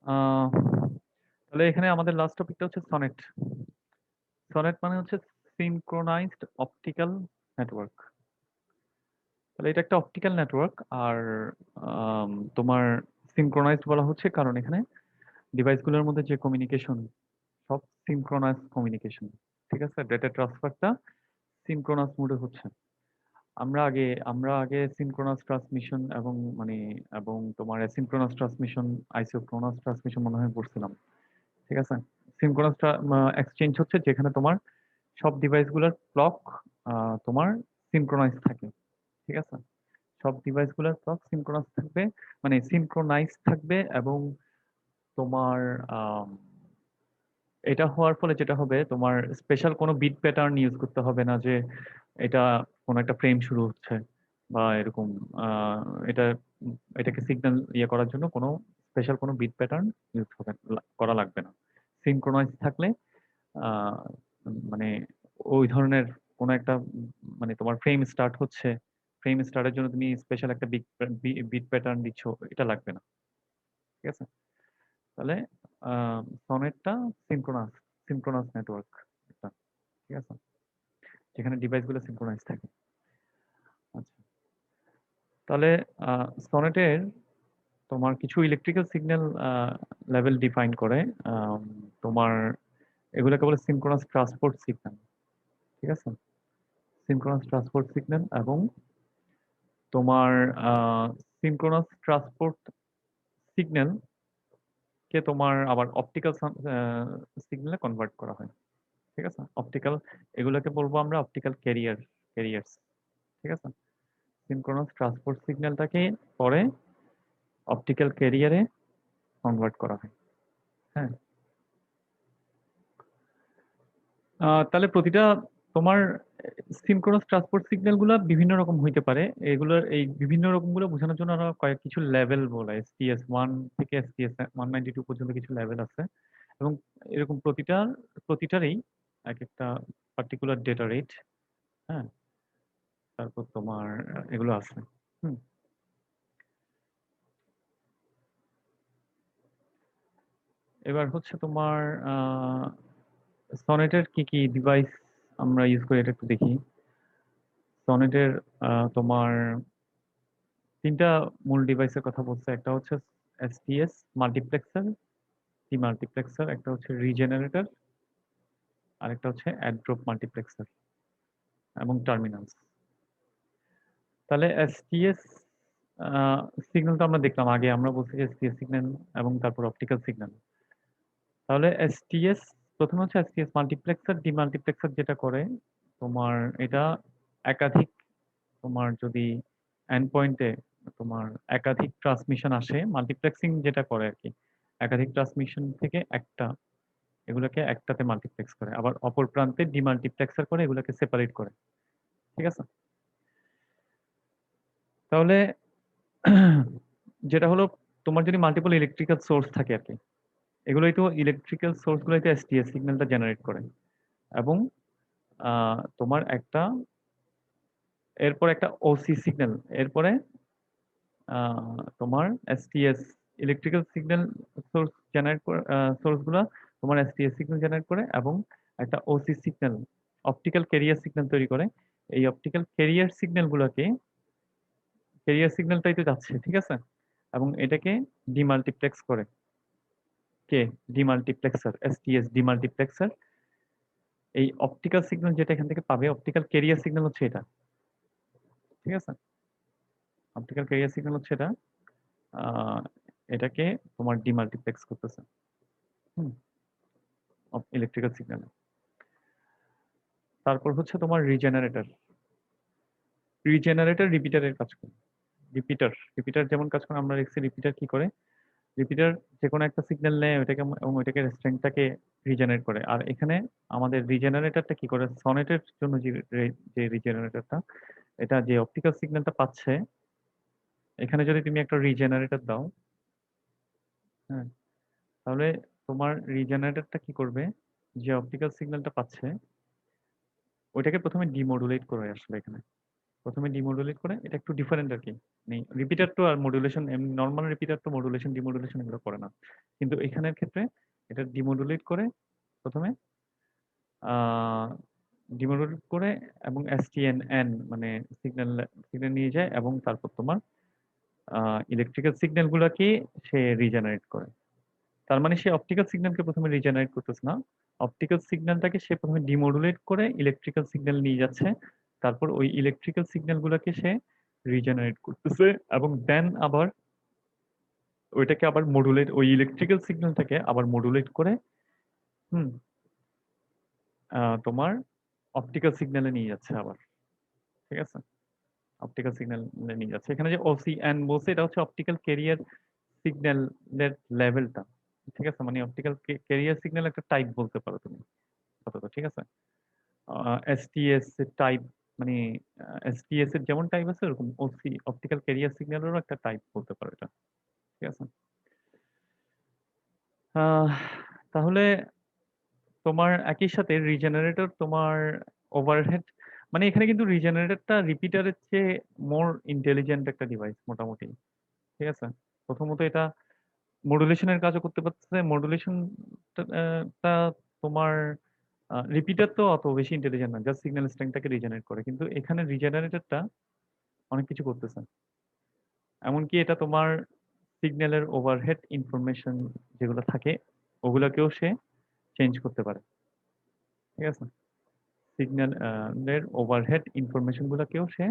আহ, তাহলে এখানে আমাদের লাস্ট টপিকটা হচ্ছে সনেট। সনেট মানে হচ্ছে সিনক্রোনাইজড অপটিক্যাল নেটওয়ার্ক। তাহলে এটা একটা অপটিক্যাল নেটওয়ার্ক। আর তোমার সিনক্রোনাইজড বলা হচ্ছে কারণ এখানে ডিভাইসগুলোর মধ্যে যে কমিউনিকেশন সব সিনক্রোনাস কমিউনিকেশন। ঠিক আছে, ডেটা ট্রান্সফারটা সিনক্রোনাস মোডে হচ্ছে। আমরা আগে সিনক্রোনাস ট্রান্সমিশন এবং মানে এবং তোমার অ্যাসিনক্রোনাস ট্রান্সমিশন, আইসোক্রোনাস ট্রান্সমিশন মনে হয় পড়ছিলাম। ঠিক আছে, সিনক্রোনাস এক্সচেঞ্জ হচ্ছে যেখানে তোমার সব ডিভাইসগুলোর ক্লক তোমার সিনক্রোনাইজ থাকে। ঠিক আছে, সব ডিভাইসগুলোর ক্লক সিনক্রোনাস থাকবে, মানে সিনক্রোনাইজ থাকবে। এবং তোমার আম, এটা হওয়ার ফলে যেটা হবে, তোমার স্পেশাল কোনো বিট প্যাটার্ন ইউজ করতে হবে না যে এটা কোনো একটা ফ্রেম শুরু হচ্ছে বা এরকম। আহ, এটা এটাকে সিগন্যাল ইয়ে করার জন্য কোনো স্পেশাল কোনো বিট প্যাটার্ন ইউজ করা লাগবে না। সিনক্রোনাইজ থাকলে আহ, মানে ওই ধরনের কোনো একটা মানে তোমার ফ্রেম স্টার্ট হচ্ছে, ফ্রেম স্টার্টের জন্য তুমি স্পেশাল একটা বিট প্যাটার্ন দিচ্ছ, এটা লাগবে না। ঠিক আছে, তাহলে সনেটটা সিনক্রোনাস সিনক্রোনাস নেটওয়ার্ক একটা। ঠিক আছে, যেখানে ডিভাইসগুলো সিনক্রোনাইজ থাকে। আচ্ছা, তাহলে সনেটের তোমার কিছু ইলেকট্রিক্যাল সিগন্যাল লেভেল ডিফাইন করে। আম, তোমার এগুলোকে বলে সিনক্রোনাস ট্রান্সপোর্ট সিগন্যাল। ঠিক আছে, সিনক্রোনাস ট্রান্সপোর্ট সিগন্যাল। এবং তোমার সিনক্রোনাস ট্রান্সপোর্ট সিগন্যাল কে তোমার আবার অপটিক্যাল সিগন্যালে কনভার্ট করা হয়। ঠিক আছে, অপটিক্যাল, এগুলোকে বলবো আমরা অপটিক্যাল ক্যারিয়ার্স। ঠিক আছে, সিনক্রোনাস ট্রান্সপোর্ট সিগন্যালটাকে পরে অপটিক্যাল ক্যারিয়ারে কনভার্ট করা হয়। হ্যাঁ, তাহলে প্রতিটা তোমার সিনক্রোনাস ট্রান্সপোর্ট সিগন্যাল গুলা বিভিন্ন রকম হইতে পারে। এগুলোর এই বিভিন্ন রকম গুলো বোঝানোর জন্য আমরা কয়েক কিছু লেভেল বলা, STS 1 থেকে STS 192 পর্যন্ত কিছু লেভেল আছে। এবং এরকম প্রতিটারই এক একটা পার্টিকুলার ডেটা রেট। হ্যাঁ, তারপর তোমার এগুলো আছে। হুম, এবার হচ্ছে তোমার সনেটের কি কি ডিভাইস আমরা ইউজ করি এটা একটু দেখি। সনেটের তোমার তিনটা মূল ডিভাইসের কথা বলছে। একটা হচ্ছে STS মাল্টিপ্লেক্সার, ডিমাল্টিপ্লেক্সার, একটা হচ্ছে রিজেনারেটর, আর একটা হচ্ছে অ্যাড্রপ মাল্টিপ্লেক্সার এবং টার্মিনালস। তাহলে STS সিগন্যাল তো আমরা দেখলাম আগে, আমরা বলছি যে STS সিগন্যাল এবং তারপর অপটিক্যাল সিগন্যাল। তাহলে STS প্রথমে হচ্ছে STS মাল্টিপ্লেক্সার। ডিমাল্টিপ্লেক্সার যেটা করে তোমার, এটা একাধিক, তোমার যদি এন্ড পয়েন্টে তোমার একাধিক ট্রান্সমিশন আসে, মাল্টিপ্লেক্সিং যেটা করে আর কি, একাধিক ট্রান্সমিশন থেকে একটা, এগুলোকে একটাতে মাল্টিপ্লেক্স করে। আবার অপর প্রান্তে ডিমাল্টিপ্লেক্সার করে এগুলোকে সেপারেট করে। ঠিক আছে, তাহলে যেটা হলো, তোমার যদি মাল্টিপল ইলেকট্রিক্যাল সোর্স থাকে আর কি, এগুলোই তো ইলেকট্রিক্যাল সোর্স গুলোই তো STS সিগন্যালটা জেনারেট করে। এবং তোমার একটা, এরপর একটা OC সিগন্যাল, এরপরে তোমার STS electrical signal source generate করে, সোর্স গুলা তোমার STS সিগন্যাল জেনারেট করে এবং একটা OC signal, optical career signal তৈরি করে। এই অপটিক্যাল ক্যারিয়ার সিগন্যাল গুলাকে, ক্যারিয়ার সিগন্যালটাই তো যাচ্ছে, ঠিক আছে, এবং এটাকে ডিমাল্টিপ্লেক্স করে কে, ডিমাল্টিপ্লেক্সার, STS ডিমাল্টিপ্লেক্সার। এই অপটিক্যাল সিগন্যাল যেটা এখান থেকে পাবে, অপটিক্যাল ক্যারিয়ার সিগন্যাল হচ্ছে এটা। ঠিক আছে, অপটিক্যাল ক্যারিয়ার সিগন্যাল হচ্ছে এটা। আহ, এটাকে তোমার ডিমাল্টিপ্লেক্স করতেছে। হুম, ইলেকট্রিক্যাল সিগন্যাল। তারপর হচ্ছে তোমার রিজেনারেটর। রিজেনারেটর রিপিটারের কাজ করে। রিপিটার, রিপিটার যেমন কাজ করে, আমরা দেখছি রিপিটার কি করে। রিপিটার যে কোনো একটা সিগন্যাল নেয় ওইটাকে এবং ওইটাকে স্ট্রেংথটাকে রিজেনারেট করে। আর এখানে আমাদের রিজেনারেটরটা কি করে, সনেটের জন্য যে রিজেনারেটরটা, এটা যে অপটিক্যাল সিগন্যালটা পাচ্ছে, এখানে যদি তুমি একটা রিজেনারেটর দাও, হ্যাঁ, তাহলে তোমার রিজেনারেটরটা কি করবে, যে অপটিক্যাল সিগন্যালটা পাচ্ছে ওইটাকে প্রথমে ডিমোডুলেট করে আসলে এখানে। প্রথমে ডিমোডুলেট করে, এটা একটু ডিফারেন্ট আর কি। মানে রিপিটার তো আর মডুলেশন, নর্মাল রিপিটার তো মডুলেশন ডিমোডুলেশন এগুলো করে না, কিন্তু এখানের ক্ষেত্রে এটা ডিমোডুলেট করে প্রথমে, ডিমোডুলেট করে এবং এসটিএনএন মানে সিগন্যাল সিগন্যাল নিয়ে যায়, এবং তারপর তোমার ইলেকট্রিক্যাল সিগন্যাল গুলাকে সে রিজেনারেট করে। তার মানে সে অপটিক্যাল সিগন্যালকে প্রথমে রিজেনারেট করতেছে না, অপটিক্যাল সিগন্যালটাকে সে প্রথমে ডিমোডুলেট করে ইলেকট্রিক্যাল সিগন্যাল নিয়ে যাচ্ছে, তারপর ওই ইলেকট্রিক্যাল সিগন্যাল গুলাকে সে রিজেনারেট করতেছে, এবং দেন আবার ওইটাকে আবার মডুলেট, ওই ইলেকট্রিক্যাল সিগন্যালটাকে আবার মডুলেট করে হুম তোমার অপটিক্যাল সিগন্যালে নিয়ে যাচ্ছে আবার। ঠিক আছে, অপটিক্যাল সিগন্যালে নিয়ে যাচ্ছে। এখানে যে ওসিএন বলছে এটা হচ্ছে অপটিক্যাল ক্যারিয়ার সিগন্যালের লেভেলটা। ঠিক আছে, মানে অপটিক্যাল ক্যারিয়ার সিগন্যাল একটা টাইপ বলতে পারো তুমি আপাতত। ঠিক আছে, এসটিএস টাইপ, মানে এসটিএস এর যেমন টাইপ আছে ওরকম ওসি অপটিক্যাল ক্যারিয়ার সিগন্যালেরও একটা টাইপ বলতে পারো এটা। ঠিক আছে, আহ, তাহলে তোমার একই সাথে রিজেনারেটর তোমার ওভারহেড, মানে এখানে কিন্তু রিজেনারেটরটা রিপিটারের চেয়ে মোর ইন্টেলিজেন্ট একটা ডিভাইস মোটামুটি। ঠিক আছে, প্রথমত এটা মডুলেশনের কাজও করতে পারতেছে। মডুলেশন টা তোমার রিপিটার তো অত বেশি ইন্টেলিজেন্ট না, জাস্ট সিগন্যাল স্ট্রেংথটাকে রিজেনারেট করে, কিন্তু এখানে রিজেনারেটরটা অনেক কিছু করতেছে। এমনকি এটা তোমার সিগন্যালের ওভারহেড ইনফরমেশন যেগুলো থাকে ওগুলাকেও সে চেঞ্জ করতে পারে। ঠিক আছে, সিগন্যাল এর ওভারহেড ইনফরমেশন গুলাকেও সে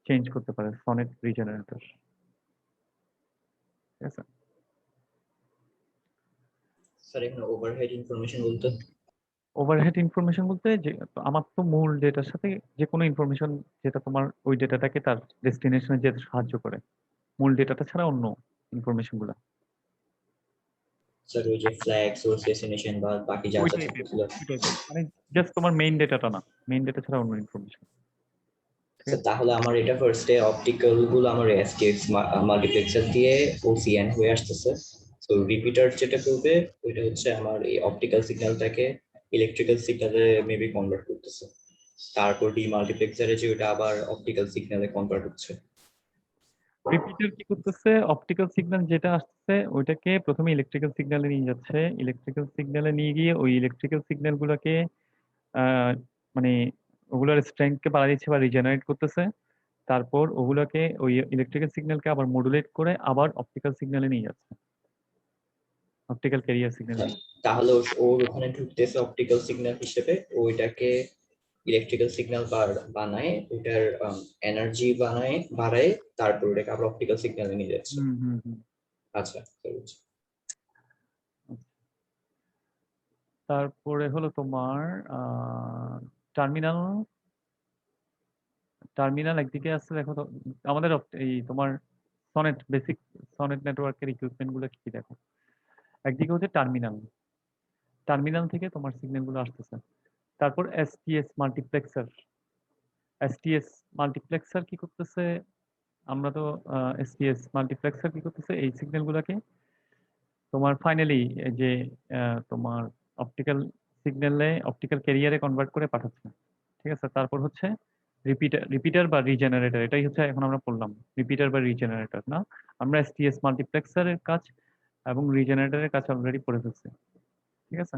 চেঞ্জ করতে পারে সনেট রিজেনারেটর। ঠিক আছে, স্যার এখানে ওভারহেড ইনফরমেশন বলতে? ওভারহেড ইনফরমেশন বলতে যে আমার তো মূল ডেটার সাথে যে কোনো ইনফরমেশন যেটা তোমার ওই ডেটাটাকে তার ডেস্টিনেশনে যেতে সাহায্য করে, মূল ডেটাটা ছাড়া অন্য ইনফরমেশন গুলা। স্যার ওই যে ফ্ল্যাগ সোর্স ডেস্টিনেশন বা বাকি যা ওই যা টাইপের, থাকতেছিল। ওই টাইপের, মানে জাস্ট তোমার মেইন ডেটাটা না, মেইন ডেটা ছাড়া অন্য ইনফরমেশন। ঠিক স্যার আছে, তাহলে আমার এটা ফার্স্টে অপটিক্যাল গুলো আমার এসটিএক্স মাল্টিপ্লেক্সার দিয়ে ওসিএন হয়ে আসতেছে। তো রিপিটার যেটা করবে ওইটা হচ্ছে আমার এই অপটিক্যাল সিগন্যালটাকে ইলেকট্রিক্যাল সিগন্যালে মেবি কনভার্ট করতেছে, তারপর ডি মাল্টিপ্লেক্সারে যে ওটা আবার অপটিক্যাল সিগন্যালে কনভার্ট হচ্ছে। রিপিটার কি করতেছে, অপটিক্যাল সিগন্যাল যেটা আসছে ওইটাকে প্রথমে ইলেকট্রিক্যাল সিগন্যালে নিয়ে যাচ্ছে, ইলেকট্রিক্যাল সিগন্যালে নিয়ে গিয়ে ওই ইলেকট্রিক্যাল সিগন্যাল গুলোকে আহ, মানে ওগুলোর স্ট্রেংথকে বাড়িয়ে দিচ্ছে বা রিজেনারেট করতেছে, তারপর ওগুলোকে ওই ইলেকট্রিক্যাল সিগন্যালকে আবার মডুলেট করে আবার অপটিক্যাল সিগন্যালে নিয়ে যাচ্ছে, অপটিক্যাল ক্যারিয়ার সিগন্যালে নিয়ে। তাহলে ওর ওখানে ঢুকতেছে অপটিক্যাল সিগন্যাল হিসেবে, ওইটাকে ইলেকট্রিক্যাল সিগন্যাল বানায়, ওইটার এনার্জি বাড়ায়, তারপর ওটাকে আবার অপটিক্যাল সিগন্যালে নিয়ে যাচ্ছে। হুম হুম হুম। আচ্ছা বুঝছি। তারপরে হলো তোমার টার্মিনাল। টার্মিনাল একদিকে আছে দেখো তো, আমাদের এই তোমার সনেট বেসিক সনেট নেটওয়ার্কের ইকুইপমেন্ট গুলো কি কি দেখো। একদিকে হচ্ছে টার্মিনাল, টার্মিনাল থেকে তোমার সিগন্যাল গুলো আসতেছে। তারপর এসটিএস মাল্টিপ্লেক্সার, এসটিএস মাল্টিপ্লেক্সার কি করতেছে, আমরা তো এসটিএস মাল্টিপ্লেক্সার কি করতেছে এই সিগন্যাল গুলাকে তোমার ফাইনালি যে তোমার অপটিক্যাল সিগন্যালে অপটিক্যাল ক্যারিয়ারে কনভার্ট করে পাঠাচ্ছে। ঠিক আছে, তারপর হচ্ছে রিপিটার, রিপিটার বা রিজেনারেটর, এটাই হচ্ছে এখন আমরা পড়লাম, রিপিটার বা রিজেনারেটর না, আমরা এসটিএস মাল্টিপ্লেক্সারের কাজ এবং রিজেনারেটরের কাজ অলরেডি পড়ে ফেলছি। ঠিক আছে,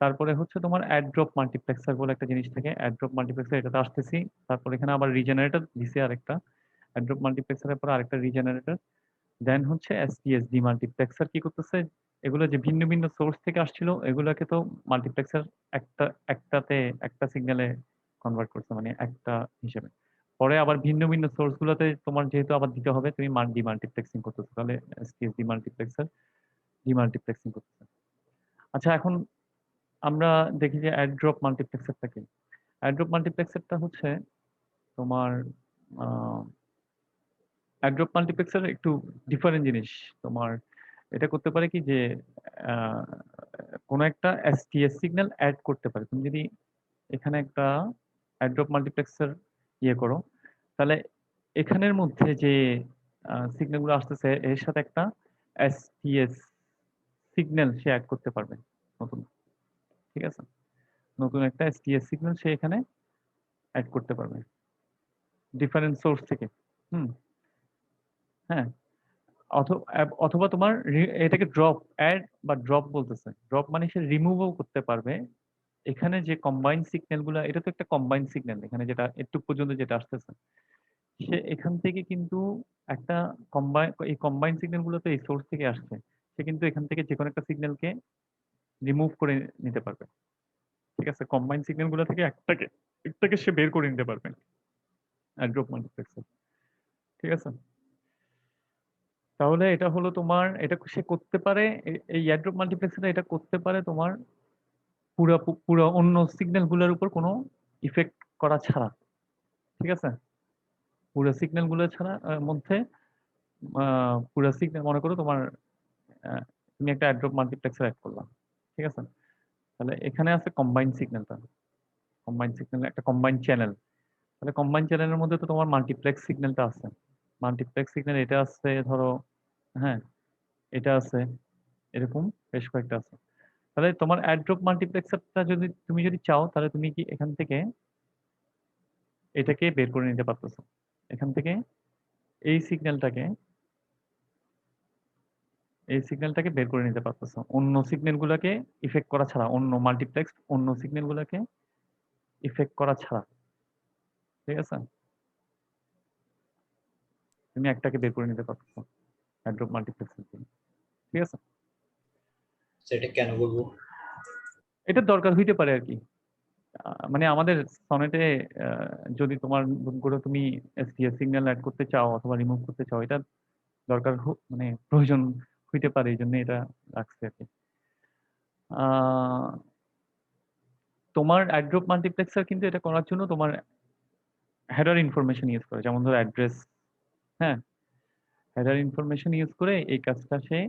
তারপরে হচ্ছে তোমার অ্যাড ড্রপ মাল্টিপ্লেক্সার বলে একটা জিনিস থাকে, অ্যাড ড্রপ মাল্টিপ্লেক্সার এটাতে আসতেছি। তারপর এখানে আবার রিজেনারেটর দিছে আরেকটা, অ্যাড ড্রপ মাল্টিপ্লেক্সারের পর আরেকটা রিজেনারেটর। দেন হচ্ছে এসপিএস ডিমাল্টিপ্লেক্সার কি করতেছে, এগুলো যে ভিন্ন ভিন্ন সোর্স থেকে আসছিল এগুলোকে তো মাল্টিপ্লেক্সার একটা একটাতে একটা সিগন্যালে কনভার্ট করছে, মানে একটা হিসেবে। পরে আবার ভিন্ন ভিন্ন সোর্স গুলোতে তোমার যেহেতু আবার দিতে হবে, তুমি ডিমাল্টিপ্লেক্সিং করতেছো, তাহলে এসপিএস ডিমাল্টিপ্লেক্সার ডিমাল্টিপ্লেক্সিং করতেছে। আচ্ছা, এখন আমরা দেখি যে অ্যাড্রপ মাল্টিপ্লেক্সারটা কি। অ্যাড্রপ মাল্টিপ্লেক্সারটা হচ্ছে তোমার অ্যাড্রপ মাল্টিপ্লেক্সার একটু ডিফারেন্ট জিনিস। তোমার এটা করতে পারে কি যে আহ, কোনো একটা এসটিএস সিগন্যাল অ্যাড করতে পারে। তুমি যদি এখানে একটা অ্যাড্রপ মাল্টিপ্লেক্সার ইয়ে করো, তাহলে এখানের মধ্যে যে সিগন্যালগুলো আসতেছে এর সাথে একটা এসটিএস সিগন্যাল সে অ্যাড করতে পারবে নতুন। ঠিক আছে, নতুন একটা এসটিএস সিগন্যাল সে এখানে অ্যাড করতে পারবে। ডিফারেন্ট সোর্স থেকে। হুম, হ্যাঁ, অথবা তোমার এটাকে ড্রপ, অ্যাড বা ড্রপ বলতেছে। ড্রপ মানে সে রিমুভও করতে পারবে। এখানে যে কম্বাইন সিগন্যাল গুলা, এটা তো একটা কম্বাইন সিগন্যাল, এখানে যেটা একটু পর্যন্ত যেটা আসতেছে, সে এখান থেকে কিন্তু একটা এই কম্বাইন সিগন্যাল গুলো তো এই সোর্স থেকে আসছে, সে কিন্তু এখান থেকে যে কোনো একটা সিগন্যালকে রিমুভ করে নিতে পারবে। ঠিক আছে, কম্বাইন সিগন্যাল গুলো থেকে একটাকে সে বের করে নিতে পারবে অ্যাড্রপ মাল্টিপ্লেক্সার। ঠিক আছে, তাহলে এটা হলো তোমার, এটা সে করতে পারে, এই অ্যাড্রপ মাল্টিপ্লেক্সার এটা করতে পারে তোমার পুরো অন্য সিগন্যাল গুলোর উপর কোনো ইফেক্ট করা ছাড়া। ঠিক আছে, পুরো সিগন্যাল গুলো ছাড়া মধ্যে পুরো সিগন্যাল, মনে করো তোমার তুমি একটা অ্যাড্রপ মাল্টিপ্লেক্সার অ্যাড করলাম। ঠিক আছে, তাহলে এখানে আছে কম্বাইন সিগন্যালটা, কম্বাইন সিগন্যাল একটা কম্বাইন চ্যানেল। তাহলে কম্বাইন চ্যানেলের মধ্যে তো তোমার মাল্টিপ্লেক্স সিগন্যালটা আছে, মাল্টিপ্লেক্স সিগন্যাল এটা আছে ধরো, হ্যাঁ, এটা আছে, এরকম বেশ কয়েকটা আছে। তাহলে তোমার অ্যাড্রপ মাল্টিপ্লেক্সারটা যদি তুমি যদি চাও, তাহলে তুমি কি এখান থেকে এটাকে বের করে নিতে পারতেছো, এখান থেকে এই সিগন্যালটাকে বের করে নিতে পারতেছো অন্য সিগন্যাল গুলাকে ইফেক্ট করা ছাড়া, অন্য মাল্টিপ্লেক্স অন্য সিগন্যাল গুলাকে ইফেক্ট করা ছাড়া। ঠিক আছে, তুমি একটাকে বের করে নিতে পারতেছো অ্যাড্রপ মাল্টিপ্লেক্সের জন্য। ঠিক আছে, সেটা কেন বলবো? এটা দরকার হইতে পারে আর কি। মানে আমাদের সনেটে যদি তোমার করে তুমি এসপিএস সিগন্যাল অ্যাড করতে চাও অথবা রিমুভ করতে চাও, এটা দরকার মানে প্রয়োজন হইতে পারে, এই জন্য এটা রাখছে আর কি। আহ, তোমার অ্যাড্রপ মাল্টিপ্লেক্সার কিন্তু এটা করার জন্য তোমার হেডার ইনফরমেশন ইউজ করে, যেমন ধরো অ্যাড্রেস। হ্যাঁ, হেডার ইনফরমেশন ইউজ করে এই কাজটা সে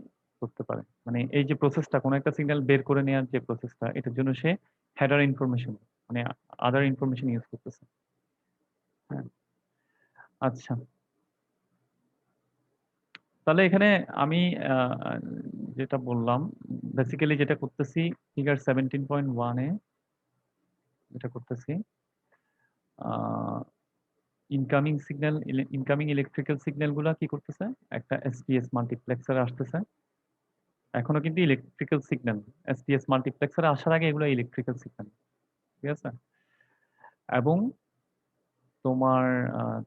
করতে পারে, মানে এই যে প্রসেসটা কোনো একটা সিগন্যাল বের করে নেওয়ার যে প্রসেসটা, এটার জন্য সে হেডার ইনফরমেশন মানে আদার ইনফরমেশন ইউজ করতেছে। হ্যাঁ, আচ্ছা, তাহলে এখানে আমি আহ, যেটা বললাম, বেসিক্যালি যেটা করতেছি ফিগার 17.1-এ যেটা করতেছি, ইনকামিং ইলেকট্রিক্যাল সিগন্যাল গুলা কি করতেছে, একটা এসপিএস মাল্টিপ্লেক্সারে আসতেছে। এখনো কিন্তু ইলেকট্রিক্যাল সিগন্যাল, এসপিএস মাল্টিপ্লেক্সারে আসার আগে এগুলো ইলেকট্রিক্যাল সিগন্যাল। ঠিক আছে, এবং তোমার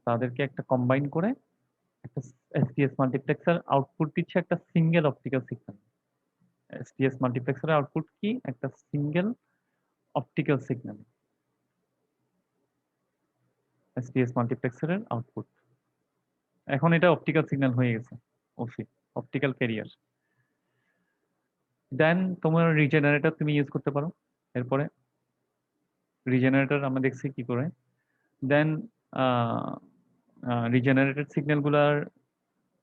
তাদেরকে একটা কম্বাইন করে একটা এসপিএস মাল্টিপ্লেক্সার আউটপুট দিচ্ছে একটা সিঙ্গেল অপটিক্যাল সিগন্যাল। এসপিএস মাল্টিপ্লেক্সারের আউটপুট কি, একটা সিঙ্গেল অপটিক্যাল সিগন্যাল, এসপিএস মাল্টিপ্লেক্সারের আউটপুট। এখন এটা অপটিক্যাল সিগন্যাল হয়ে গেছে, ওসি, অপটিক্যাল ক্যারিয়ার। দেন তোমার রিজেনারেটর তুমি ইউজ করতে পারো। এরপরে রিজেনারেটর আমরা দেখছি কি করে। দেন রিজেনারেটেড সিগন্যাল গুলার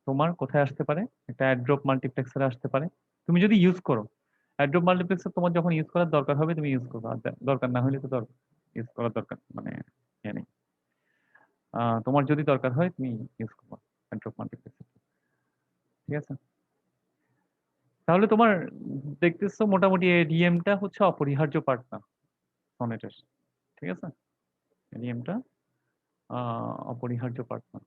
তোমার কোথায় আসতে পারে, একটা অ্যাড্রপ মাল্টিপ্লেক্সারে আসতে পারে। তুমি যদি ইউজ করো অ্যাড্রপ মাল্টিপ্লেক্সার, তোমার যখন ইউজ করার দরকার হবে তুমি ইউজ করবে, আর দরকার না হলে তো ইউজ করার দরকার মানে ইয়ে নেই। তোমার যদি দরকার হয় তুমি ইউজ করবে অ্যাড্রপ মাল্টিপ্লেক্সার। ঠিক আছে, তাহলে তোমার দেখতেছো মোটামুটি এডিএমটা হচ্ছে অপরিহার্য পার্ট না সনেটের। ঠিক আছে, এডিএমটা অপরিহার্য পার্ট না।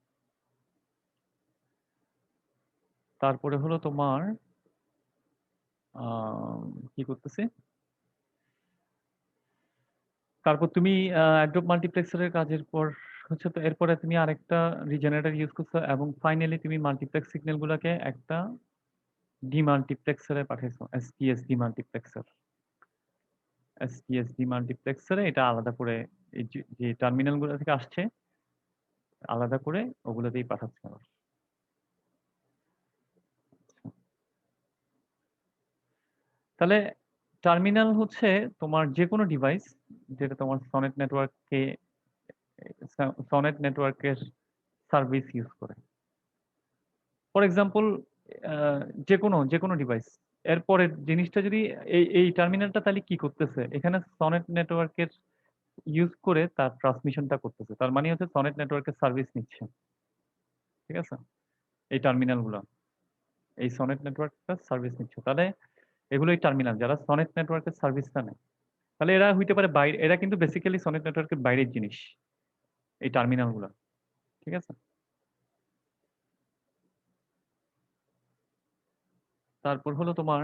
তারপরে হলো তোমার কি করতেছে, তারপর তুমি অ্যাডোব মাল্টিপ্লেক্সারের কাজের পর হচ্ছে, তো এরপরে তুমি আরেকটা রিজেনারেটর ইউজ করছো, এবং ফাইনালি তুমি মাল্টিপ্লেক্স সিগন্যাল গুলাকে একটা ডিমাল্টিপ্লেক্সারে পাঠাইছো, এসপিএস ডিমাল্টিপ্লেক্সার। এসপিএস ডিমাল্টিপ্লেক্সারে এটা আলাদা করে এই যে টার্মিনাল গুলো থেকে আসছে, আলাদা করে ওগুলোতেই পাঠাচ্ছে আবার। তাহলে টার্মিনাল হচ্ছে তোমার যে কোনো ডিভাইস যেটা তোমার সনেট নেটওয়ার্কের সার্ভিস ইউজ করে। ফর এক্সাম্পল যে কোনো ডিভাইস, এরপরের জিনিসটা যদি এই টার্মিনালটা তাহলে কি করতেছে, এখানে সনেট নেটওয়ার্কের ইউজ করে তার ট্রান্সমিশনটা করতেছে, তার মানে হচ্ছে সনেট নেটওয়ার্কের সার্ভিস নিচ্ছে। ঠিক আছে, এই টার্মিনাল গুলো এই সনেট নেটওয়ার্কটা সার্ভিস নিচ্ছে, তাহলে এগুলো এই টার্মিনাল যারা সনেট নেটওয়ার্কের সার্ভিসটা নেয়, তাহলে এরা হইতে পারে বাইরে, এরা কিন্তু বেসিক্যালি সনেট নেটওয়ার্কের বাইরের জিনিস এই টার্মিনাল গুলো। ঠিক আছে? তারপর হলো তোমার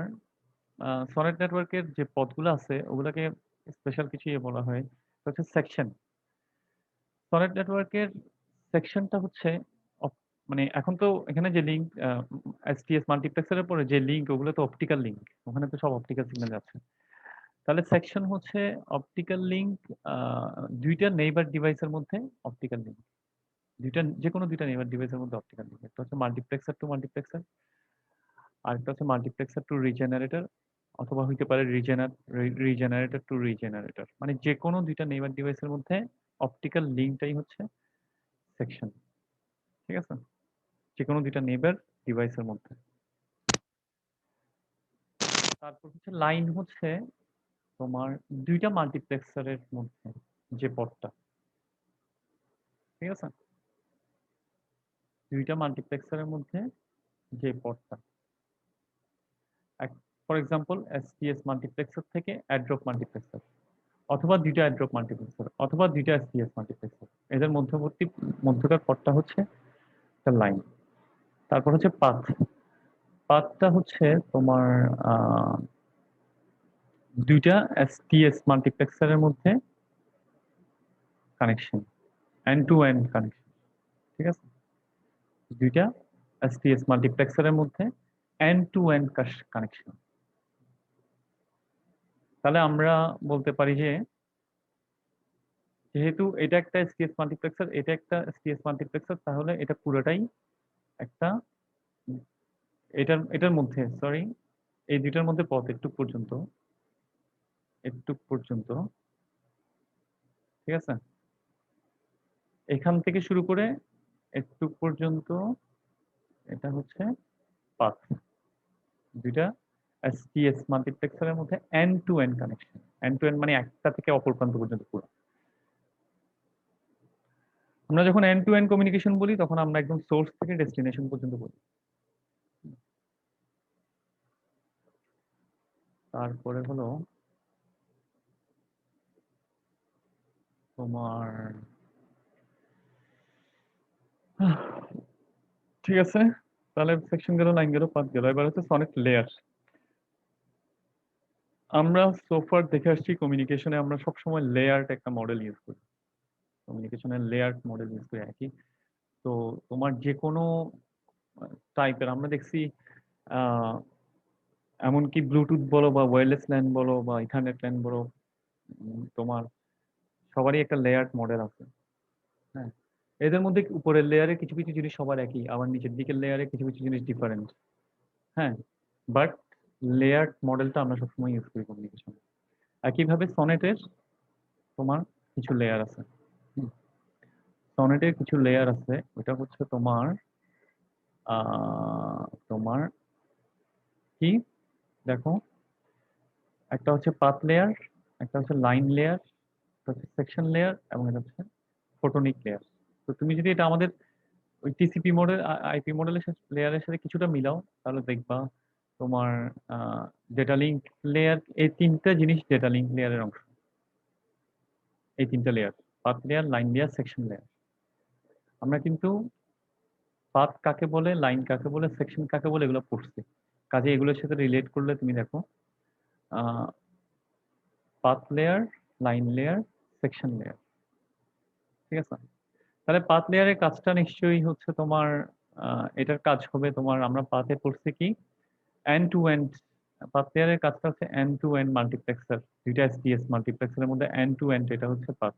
সনেট নেটওয়ার্কের যে পথগুলো আছে ওগুলোকে স্পেশাল কিছু বলা হয়, এটা হচ্ছে সেকশন। সনেট নেটওয়ার্কের সেকশনটা হচ্ছে মানে এখন তো এখানে যে লিঙ্ক এসটিএস মাল্টিপ্লেক্সারের পরে যে লিঙ্ক ওগুলো তো অপটিক্যাল লিঙ্ক, ওখানে তো সব অপটিক্যাল সিগন্যাল যাচ্ছে। তাহলে সেকশন হচ্ছে অপটিক্যাল লিঙ্ক, দুইটা নেইবার ডিভাইসের মধ্যে অপটিক্যাল লিঙ্ক, যে কোনো দুইটা নেইবার ডিভাইসের মধ্যে অপটিক্যাল লিঙ্ক। একটা হচ্ছে মাল্টিপ্লেক্সার টু মাল্টিপ্লেক্সার, আর একটা হচ্ছে মাল্টিপ্লেক্সার টু রিজেনারেটর, অথবা হইতে পারে রিজেনারেটর টু রিজেনারেটর। মানে যে কোনো দুইটা নেইবার ডিভাইসের মধ্যে অপটিক্যাল লিঙ্কটাই হচ্ছে সেকশন। ঠিক আছে? যে কোনো দুইটা নেইবার ডিভাইসের মধ্যে। তারপর হচ্ছে লাইন হচ্ছে তোমার দুইটা মাল্টিপ্লেক্সারের মধ্যে যে পথটা। ঠিক আছে? দুইটা মাল্টিপ্লেক্সারের মধ্যে যে পথটা, ফর এক্সাম্পল এসটিএস মাল্টিপ্লেক্সার থেকে অ্যাড্রপ মাল্টিপ্লেক্সার, অথবা দুইটা অ্যাড্রপ মাল্টিপ্লেক্সার, অথবা দুইটা এসটিএস মাল্টিপ্লেক্সার, এদের মধ্যকার পথটা হচ্ছে একটা লাইন। তারপর হচ্ছে পাথ। পাথটা হচ্ছে তোমার আহ, দুইটা এসটিএস মাল্টিপ্লেক্সারের মধ্যে connection, end to end connection. ঠিক আছে? দুইটা এসটিএস মাল্টিপ্লেক্সারের মধ্যে এন্ড টু এন্ড কানেকশন। তাহলে আমরা বলতে পারি যে যেহেতু এটা একটা এসটিএস মাল্টিপ্লেক্সার, এটা একটা এসটিএস মাল্টিপ্লেক্সার, তাহলে এটা পুরোটাই একটা, এটার মধ্যে সরি, এই দুইটার মধ্যে পথ একটু পর্যন্ত, ঠিক আছে, এখান থেকে শুরু করে একটু পর্যন্ত এটা হচ্ছে পাথ। দুইটা এসটিএস মাল্টিপ্লেক্সারের মধ্যে end to end connection. End to end মানে একটা থেকে অপর প্রান্ত পর্যন্ত পুরো। আমরা যখন এন্ড টু এন্ড কমিউনিকেশন বলি তখন আমরা একদম সোর্স থেকে ডেস্টিনেশন পর্যন্ত বলি। তারপরে হলো তোমার ঠিক আছে, তাহলে সেকশন গেল, লাইন গেল, পাথ গেল। এবার হচ্ছে সনেট লেয়ার। আমরা সোফার দেখে আসছি কমিউনিকেশনে আমরা সবসময় লেয়ার্ড একটা মডেল ইউজ করি, কমিউনিকেশনের লেয়ার্ড মডেল ইউজ করি একই। তো তোমার যে কোনো টাইপের আমরা দেখছি, আহ, এমনকি ব্লুটুথ বলো বা ওয়্যারলেস ল্যান বলো বা ইথারনেট ল্যান বলো, তোমার সবারই একটা লেয়ার্ড মডেল আছে। হ্যাঁ, এদের মধ্যে উপরের লেয়ারে কিছু কিছু জিনিস সবার একই, আবার নিচের দিকের লেয়ারে কিছু কিছু জিনিস ডিফারেন্ট। হ্যাঁ, বাট লেয়ার্ড মডেলটা আমরা সবসময় ইউজ করি কমিউনিকেশন। একইভাবে সনেটের তোমার কিছু লেয়ার আছে। সনেটের কিছু লেয়ার আছে, ওটা হচ্ছে তোমার তোমার কি, দেখো, একটা হচ্ছে পাথ লেয়ার, একটা হচ্ছে লাইন লেয়ার, একটা হচ্ছে সেকশন লেয়ার, এবং এটা হচ্ছে ফোটনিক লেয়ার। তো তুমি যদি এটা আমাদের ওই টিসিপি মডেল, আইপি মডেলের সাথে লেয়ারের সাথে কিছুটা মিলাও, তাহলে দেখবা তোমার ডেটা লিঙ্ক লেয়ার, এই তিনটা জিনিস ডেটা লিঙ্ক লেয়ারের অংশ। এই তিনটা layer, path layer, line layer, section layer. আমরা কিন্তু পাথ কাকে বলে, লাইন কাকে বলে, সেকশন কাকে বলে এগুলো পড়ছি। কাজে এগুলোর সাথে রিলেট করলে তুমি দেখো path layer, line layer, section layer. ঠিক আছে? তাহলে পাথ লেয়ারের কাজটা নিশ্চয়ই হচ্ছে তোমার, এটার কাজ হবে তোমার, আমরা পাথে পড়ছি কি এন্ড টু এন্ড। পাথ লেয়ারের কাজটা হচ্ছে এন্ড টু এন্ড মাল্টিপ্লেক্সার, দুইটা এসটিএস মাল্টিপ্লেক্সারের মধ্যে এন্ড টু এন্ড, এটা হচ্ছে পাথ।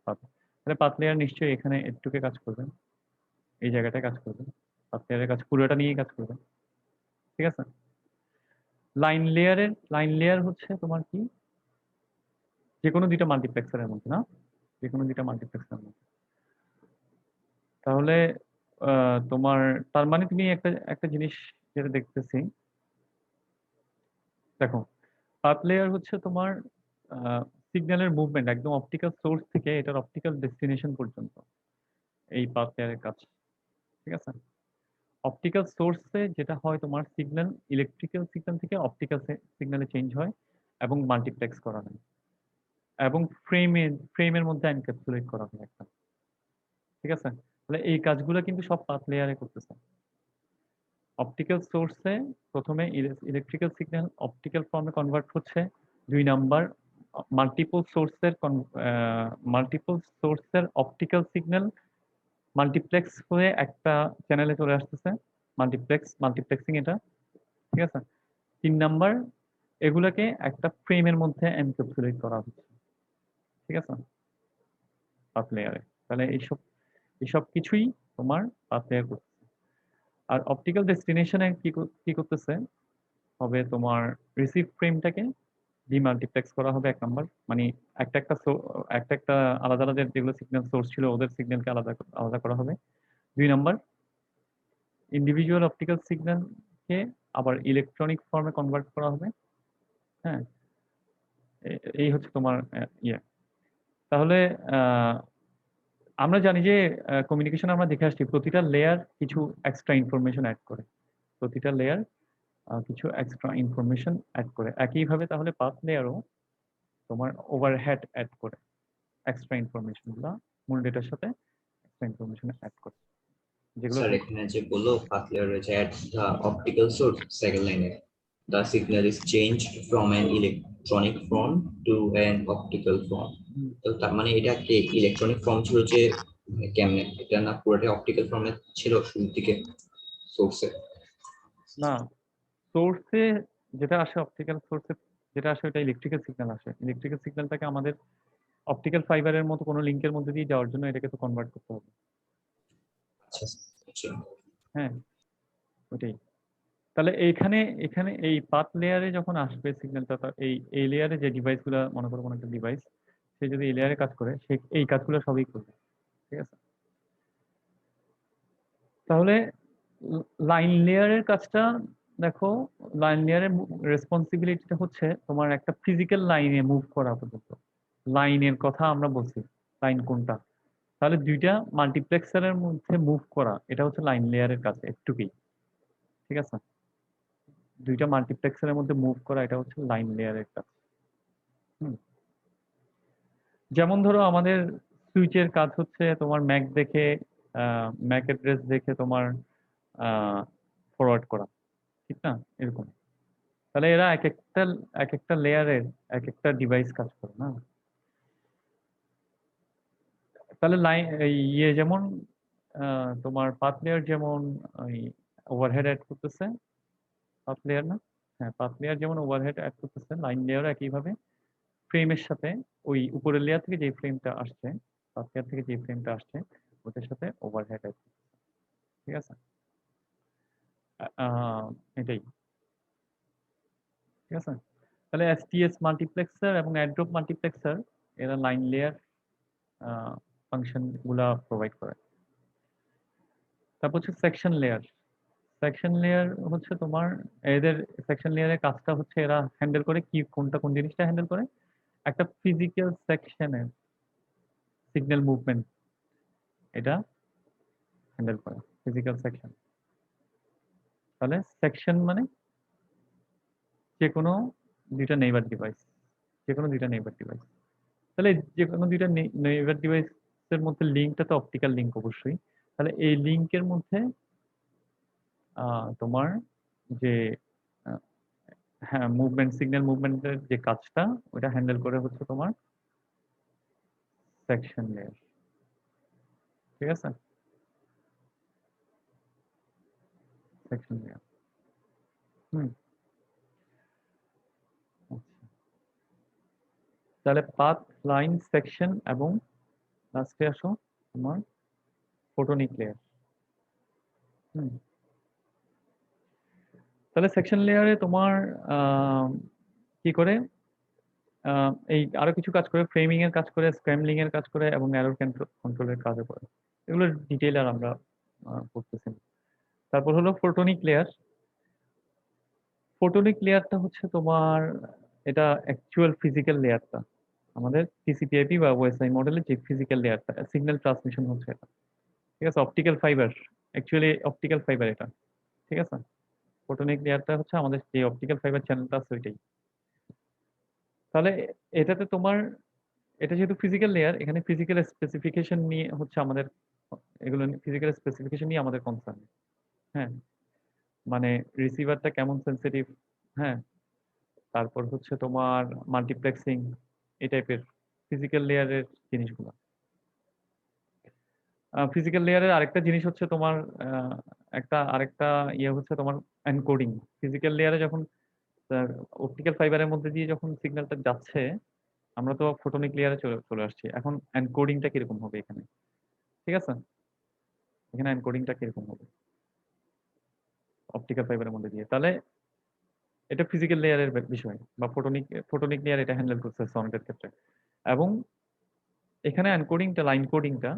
পাথ, তাহলে পাথ লেয়ার নিশ্চয়ই এখানে একটুকে কাজ করবে, এই জায়গাটায় কাজ করবে, পাথ লেয়ারের কাজ পুরোটা নিয়েই কাজ করবে। ঠিক আছে? লাইন লেয়ার হচ্ছে তোমার কি, যে কোনো দুইটা মাল্টিপ্লেক্সারের মধ্যে, না, যে কোনো দুইটা মাল্টিপ্লেক্সারের মধ্যে। তাহলে তোমার, তার মানে তুমি একটা একটা জিনিস যেটা দেখতেছি, দেখো, পাথ লেয়ার হচ্ছে তোমার সিগন্যালের মুভমেন্ট একদম অপটিক্যাল সোর্স থেকে এটার অপটিক্যাল ডেস্টিনেশন পর্যন্ত, এই পাথ লেয়ারের কাজ। ঠিক আছে? অপটিক্যাল সোর্সে যেটা হয় তোমার সিগন্যাল, ইলেকট্রিক্যাল সিগন্যাল থেকে অপটিক্যাল সিগন্যালে চেঞ্জ হয় এবং মাল্টিপ্লেক্স করা হয়, এবং ফ্রেমের মধ্যে এনক্যাপসুলেট করা হয় একটা। ঠিক আছে? তাহলে এই কাজগুলো কিন্তু সব পাথ লেয়ারে করতেছে। অপটিক্যাল সোর্সে প্রথমে ইলেকট্রিক্যাল সিগন্যাল অপটিক্যাল ফর্মে কনভার্ট হচ্ছে। 2 নাম্বার মাল্টিপল সোর্সের অপটিক্যাল সিগন্যাল মাল্টিপ্লেক্স হয়ে একটা চ্যানেলে চলে আসতেছে। মাল্টিপ্লেক্সিং এটা, ঠিক আছে। 3 নাম্বার এগুলাকে একটা ফ্রেমের মধ্যে এনক্যাপসুলেট করা হচ্ছে, ঠিক আছে, পাথ লেয়ারে। তাহলে এইসব কিছুই তোমার পাথ লেয়ার করতেছে। আর অপটিক্যাল ডেস্টিনেশনে কি করতেছে হবে, তোমার রিসিভ ফ্রেমটাকে ডিমাল্টিপ্লেক্স করা হবে 1 নাম্বার, মানে একটা আলাদা আলাদা যেগুলো সিগন্যাল সোর্স ছিল ওদের সিগন্যালকে আলাদা আলাদা করা হবে। 2 নাম্বার ইন্ডিভিজুয়াল অপটিক্যাল সিগন্যালকে আবার ইলেকট্রনিক ফর্মে কনভার্ট করা হবে। হ্যাঁ, এই হচ্ছে তোমার ইয়ে। তাহলে আহ, আমরা জানি যে কমিউনিকেশন আমরা দেখে আসছি প্রতিটা লেয়ার কিছু এক্সট্রা ইনফরমেশন অ্যাড করে, প্রতিটা লেয়ার কিছু এক্সট্রা ইনফরমেশন অ্যাড করে। একইভাবে তাহলে পাথ লেয়ারও তোমার ওভারহেড অ্যাড করে এক্সট্রা ইনফরমেশন গুলা মূল ডেটার সাথে এক্সট্রা ইনফরমেশন অ্যাড করে, যেগুলো স্যার এখানে যে বললো পাথ লেয়ার রয়েছে at the optical source second line the signal is changed from an electronic form to an optical form. হুম, তো তার মানে এটা কি ইলেকট্রনিক ফর্ম ছিল যে কেমনে, এটা না পুরোটাই অপটিক্যাল ফর্মে ছিল শুরুর দিকে সোর্সে? না, সোর্সে যেটা আসে অপটিক্যাল সোর্সে যেটা আসে ওটা ইলেকট্রিক্যাল সিগন্যাল আসে। ইলেকট্রিক্যাল সিগন্যালটাকে আমাদের অপটিক্যাল ফাইবারের মতো কোনো লিঙ্কের মধ্যে দিয়ে যাওয়ার জন্য এটাকে তো কনভার্ট করতে হবে। আচ্ছা আচ্ছা। হ্যাঁ, ওটাই। তাহলে এইখানে এখানে এই পাথ লেয়ারে যখন আসবে সিগন্যালটা, এই লেয়ারে যে ডিভাইসগুলো, মনে করো কোনো একটা ডিভাইস, সে যদি এই লেয়ারে কাজ করে সে এই কাজগুলো সবই করবে, ঠিক আছে। তাহলে লাইন লেয়ারের কাজটা দেখো, লাইন লেয়ারের রেসপন্সিবিলিটিটা হচ্ছে তোমার একটা ফিজিক্যাল লাইনে মুভ করা পর্যন্ত। লাইনের কথা আমরা বলছি, লাইন কোনটা, তাহলে দুইটা মাল্টিপ্লেক্সারের মধ্যে মুভ করা, এটা হচ্ছে লাইন লেয়ারের কাজ একটুকুই, ঠিক আছে। দুইটা মাল্টিপ্লেক্সারের মধ্যে মুভ করা এটা হচ্ছে লাইন লেয়ারের কাজ। হুম। যেমন ধরো আমাদের সুইচের কাজ হচ্ছে তোমার ম্যাক দেখে, ম্যাক অ্যাড্রেস দেখে তোমার ফরওয়ার্ড করা, ঠিক না, এরকম। তাহলে এরা এক একটা লেয়ারের এক একটা ডিভাইস কাজ করে না। তাহলে লাইন ইয়ে যেমন তোমার পাথ লেয়ার যেমন ওই ওভারহেড অ্যাড করতেছে, পাথ লেয়ার না, হ্যাঁ পাথ লেয়ার যেমন ওভারহেড অ্যাড করতেছে, লাইন লেয়ার একইভাবে ফ্রেমের সাথে ওই উপরের লেয়ার থেকে যে ফ্রেমটা আসছে, পাথ লেয়ার থেকে যে ফ্রেমটা আসছে ওটার সাথে ওভারহেড অ্যাড, ঠিক আছে। আহ, এটাই, ঠিক আছে। তাহলে এসটিএস মাল্টিপ্লেক্সার এবং অ্যাড্রপ মাল্টিপ্লেক্সার এরা লাইন লেয়ার ফাংশন গুলা প্রোভাইড করে। তারপর হচ্ছে সেকশন লেয়ার। সেকশন লেয়ার হচ্ছে তোমার এদের সেকশন লেয়ারের কাজটা হচ্ছে এরা হ্যান্ডেল করে কি, কোনটা কোন জিনিসটা হ্যান্ডেল করে, একটা ফিজিক্যাল সেকশনের সিগন্যাল মুভমেন্ট এটা হ্যান্ডেল করে, ফিজিক্যাল সেকশন। তাহলে সেকশন মানে যে কোনো দুইটা নেইবার ডিভাইস, যে কোনো দুইটা নেইবার ডিভাইস। তাহলে যে কোনো দুইটা নেইবার ডিভাইসের মধ্যে লিঙ্কটা তো অপটিক্যাল লিঙ্ক অবশ্যই। তাহলে এই লিঙ্কের মধ্যে তোমার যে আহ, হ্যাঁ মুভমেন্ট, সিগন্যাল মুভমেন্টের যে কাজটা ওটা হ্যান্ডেল করে হচ্ছে তোমার সেকশন লেয়ার, ঠিক আছে, সেকশন লেয়ার। হুম, আচ্ছা। তাহলে পাথ, লাইন, সেকশন এবং লাস্টে আসো তোমার ফোটনিক লেয়ার। হুম। তাহলে সেকশন লেয়ারে তোমার আহ, কি করে এই আরো কিছু কাজ করে, ফ্রেমিং এর কাজ করে, স্ক্র্যাম্বলিং এর কাজ করে এবং এরর কন্ট্রোলের কাজও করে। এগুলো ডিটেইল আর আমরা করতেছি না। তারপর হলো ফোটনিক লেয়ার। ফোটনিক লেয়ারটা হচ্ছে তোমার এটা অ্যাকচুয়াল ফিজিক্যাল লেয়ারটা, আমাদের টিসিপি/আইপি বা ওএসআই মডেলের যে ফিজিক্যাল লেয়ারটা, সিগন্যাল ট্রান্সমিশন হচ্ছে এটা, ঠিক আছে। Optical fibre, actually optical fibre এটা, ঠিক আছে। ফোটনিক লেয়ারটা হচ্ছে আমাদের যে অপটিক্যাল ফাইবার চ্যানেলটা আছে ওইটাই। তাহলে এটাতে তোমার, এটা যেহেতু ফিজিক্যাল লেয়ার, এখানে ফিজিক্যাল স্পেসিফিকেশন নিয়ে হচ্ছে আমাদের এগুলো ফিজিক্যাল স্পেসিফিকেশন নিয়ে আমাদের কনসার্ন। হ্যাঁ, মানে রিসিভারটা কেমন সেন্সিটিভ, হ্যাঁ, তারপর হচ্ছে তোমার মাল্টিপ্লেক্সিং, এই টাইপের ফিজিক্যাল লেয়ারের জিনিসগুলো। ফিজিক্যাল লেয়ারের আরেকটা জিনিস হচ্ছে তোমার আহ, আরেকটা ইয়ে হচ্ছে তোমার এনকোডিং। ফিজিক্যাল লেয়ারে যখন অপটিক্যাল ফাইবারের মধ্যে দিয়ে যখন সিগন্যালটা যাচ্ছে, আমরা তো ফোটনিক লেয়ারে চলে চলে আসছি, এখন এনকোডিংটা কিরকম হবে এখানে, ঠিক আছে? এখানে এনকোডিংটা কিরকম হবে অপটিক্যাল ফাইবারের মধ্যে দিয়ে, তাহলে এটা ফিজিক্যাল লেয়ারের বিষয়, বা ফোটনিক লেয়ার এটা হ্যান্ডেল করছে সনেটের ক্ষেত্রে। এবং এখানে এনকোডিংটা, লাইন কোডিংটা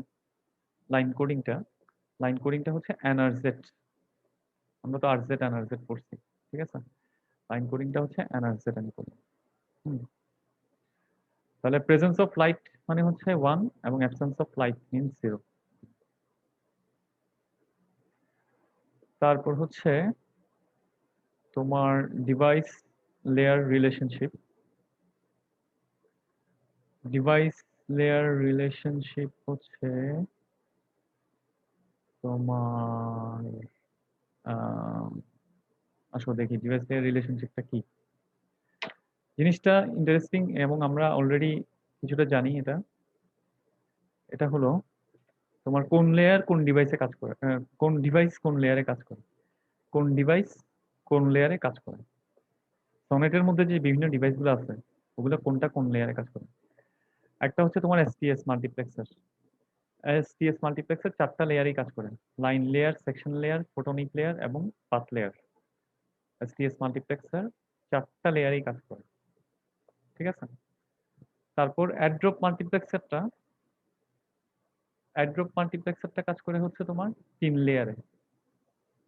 লাইন কোডিংটা হচ্ছে এনআরজেড। আমরা তো আরজেড এনআরজেড পড়ছি, ঠিক আছে? লাইন কোডিংটা হচ্ছে এনআরজেড এনকোডিং। তাহলে প্রেজেন্স অফ লাইট মানে হচ্ছে 1 এবং অ্যাবসেন্স অফ লাইট মিনস 0। তারপর হচ্ছে তোমার device layer relationship. Device layer relationship হচ্ছে তোমার আসলে দেখি ডিভাইস লেয়ার রিলেশনশিপটা কি জিনিসটা, ইন্টারেস্টিং, এবং আমরা অলরেডি কিছুটা জানি এটা। এটা হলো তোমার কোন লেয়ার কোন ডিভাইসে কাজ করে, কোন ডিভাইস কোন লেয়ারে কাজ করে, কোন ডিভাইস কোন লেয়ারে কাজ করে। সনেটের মধ্যে যে বিভিন্ন ডিভাইসগুলো আছে, ওগুলো কোনটা কোন লেয়ারে কাজ করে। একটা হচ্ছে তোমার এসটিএস মাল্টিপ্লেক্সার। এসটিএস মাল্টিপ্লেক্সার 4টা লেয়ারেই কাজ করে: line layer, section layer, photonic layer এবং পাথ লেয়ার। এসটিএস মাল্টিপ্লেক্সার 4টা লেয়ারেই কাজ করে, ঠিক আছে? তারপর অ্যাড্রপ মাল্টিপ্লেক্সারটা কাজ করে হচ্ছে তোমার 3 লেয়ারে।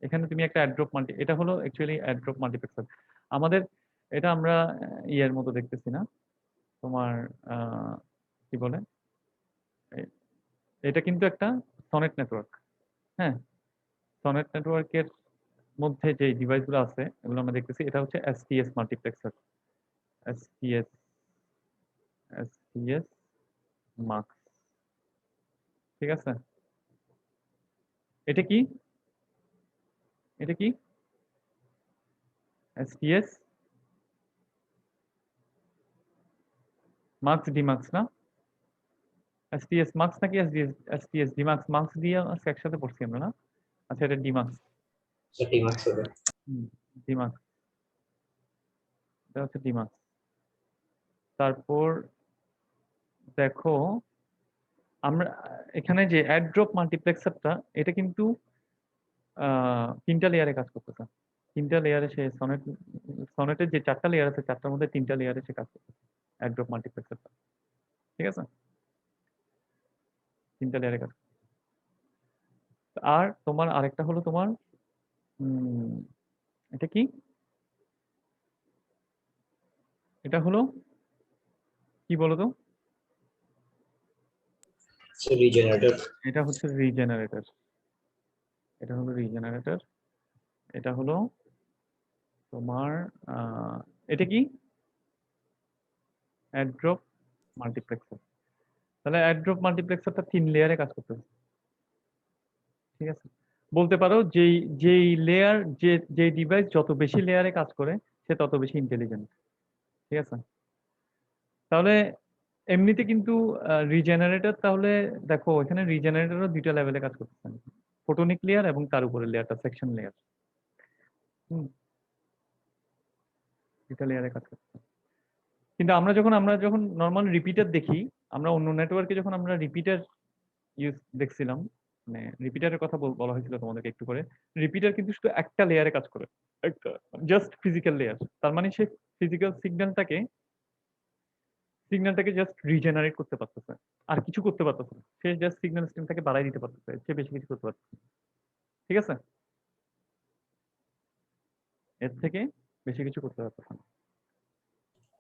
এখানে তুমি একটা এটা হলো অ্যাকচুয়ালি অ্যাড্রপ মাল্টিপ্লেক্সার আমাদের। এটা আমরা ইয়ের মতো দেখতেছি না তোমার, কি বলে, এ- এটা কিন্তু একটা সনেট নেটওয়ার্ক। হ্যাঁ, সনেট নেটওয়ার্কের মধ্যে যে ডিভাইসগুলো আছে এগুলো আমরা দেখতেছি, এটা হচ্ছে এসটিএস মাল্টিপ্লেক্সার। এসটিএস এসটিএস মাক্স, ঠিক আছে? এটা কি, এটা কি এসটিএস মাক্স ডিমাক্স না? এসটিএস মাক্স নাকি এসডিএস এসটিএস ডিমাক্স? মাক্স দিয়ে আজকে একসাথে পড়ছি আমরা না? আচ্ছা, এটা ডিমাক্স। টিমাক্স হবে। ডিমাক্স, এটা হচ্ছে ডিমাক্স। তারপর দেখো, আমরা এখানে যে অ্যাড্রপ মাল্টিপ্লেক্সারটা, এটা কিন্তু 3টা লেয়ারে কাজ করতেছে। 3টা লেয়ারে সে সনেটের যে 4টা লেয়ার আছে, 4টার মধ্যে 3টা লেয়ারে সে কাজ করতেছে অ্যাড্রপ মাল্টিপ্লেক্সারটা, ঠিক আছে? 3টা লেয়ারে কাজ করতেছে। আর তোমার আরেকটা হলো তোমার উম, এটা কি, এটা হলো কি বলতো? রিজেনারেটর। এটা হচ্ছে রিজেনারেটর। এটা হলো রিজেনারেটর। এটা হলো তোমার এটা কি, অ্যাড্রপ মাল্টিপ্লেক্সার। তাহলে অ্যাড্রপ মাল্টিপ্লেক্সারটা 3 লেয়ারে কাজ করতেছে, ঠিক আছে? বলতে পারো যেই যেই লেয়ার, যে ডিভাইস যত বেশি লেয়ারে কাজ করে সে তত বেশি ইন্টেলিজেন্ট, ঠিক আছে? তাহলে এমনিতে কিন্তু রিজেনারেটর, তাহলে দেখো এখানে রিজেনারেটরও 2টা লেভেলে কাজ করতেছে: ফোটনিক লেয়ার এবং তার উপরে লেয়ারটা সেকশন লেয়ার। হুম, 2টা লেয়ারে কাজ করতেছে। কিন্তু আমরা যখন নর্মাল রিপিটার দেখি, আমরা অন্য নেটওয়ার্কে যখন আমরা রিপিটার ইউজ দেখছিলাম, মানে রিপিটারের কথা বলা হয়েছিল তোমাদেরকে একটু করে। রিপিটার কিন্তু শুধু একটা লেয়ারে কাজ করে, একটা জাস্ট ফিজিক্যাল লেয়ার। তার মানে সে ফিজিক্যাল সিগন্যালটাকে জাস্ট রিজেনারেট করতে পারতেছে, আর কিছু করতে পারতেছে না। সে জাস্ট সিগন্যাল স্ট্রিমটাকে বাড়াই দিতে পারতেছে, সে বেশি কিছু করতে পারতেছে না, ঠিক আছে? এর থেকে বেশি কিছু করতে পারতেছে না।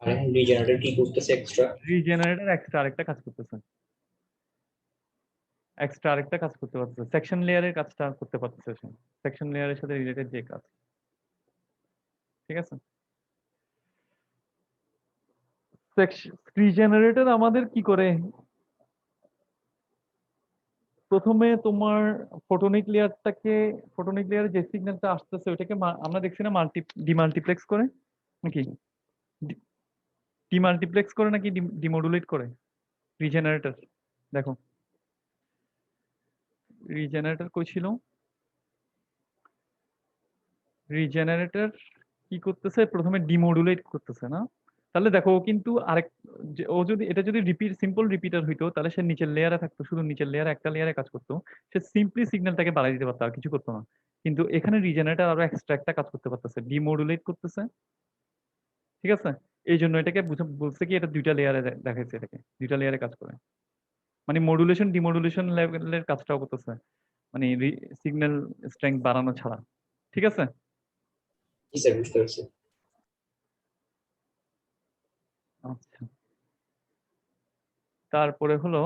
আর এখন রিজেনারেটর কি করতেছে এক্সট্রা? রিজেনারেটর এক্সট্রা আরেকটা কাজ করতে পারতেছে, সেকশন লেয়ারের কাজটা করতে পারতেছে সে। সেকশন লেয়ারের সাথে রিলেটেড যে কাজ, ঠিক আছে? রিজেনারেটর আমাদের কি করে? প্রথমে তোমার ফোটনিক লেয়ারে যে সিগন্যালটা আসতেছে ওইটাকে আমরা দেখছি না ডিমাল্টিপ্লেক্স করে নাকি ডিমাল্টিপ্লেক্স করে নাকি ডিমোডুলেট করে রিজেনারেটর। দেখো রিজেনারেটর কই ছিল, রিজেনারেটর কি করতেছে প্রথমে ডিমোডুলেট করতেছে না। তাহলে দেখো ও কিন্তু আরেক ও যদি এটা যদি সিম্পল রিপিটার হইতো তাহলে সে নিচের লেয়ারে থাকতো, শুধু নিচের লেয়ারে একটা লেয়ারে কাজ করতো, সে সিম্পলি সিগন্যালটাকে বাড়াই দিতে পারতো আর কিছু করতো না। কিন্তু এখানে রিজেনারেটর আরো এক্সট্রা একটা কাজ করতে পারতেছে, ডিমোডুলেট করতেছে। ঠিক আছে, এই জন্য এটাকে বলছে কি এটা দুইটা লেয়ারে দেখাইছে, এটাকে দুইটা লেয়ারে কাজ করে, মানে মডুলেশন ডিমোডুলেশন লেভেলের কাজটাও করতেছে, মানে সিগন্যাল স্ট্রেংথ বাড়ানো ছাড়া। ঠিক আছে। জি স্যার, বুঝতে পারছি। আচ্ছা, তারপরে হলো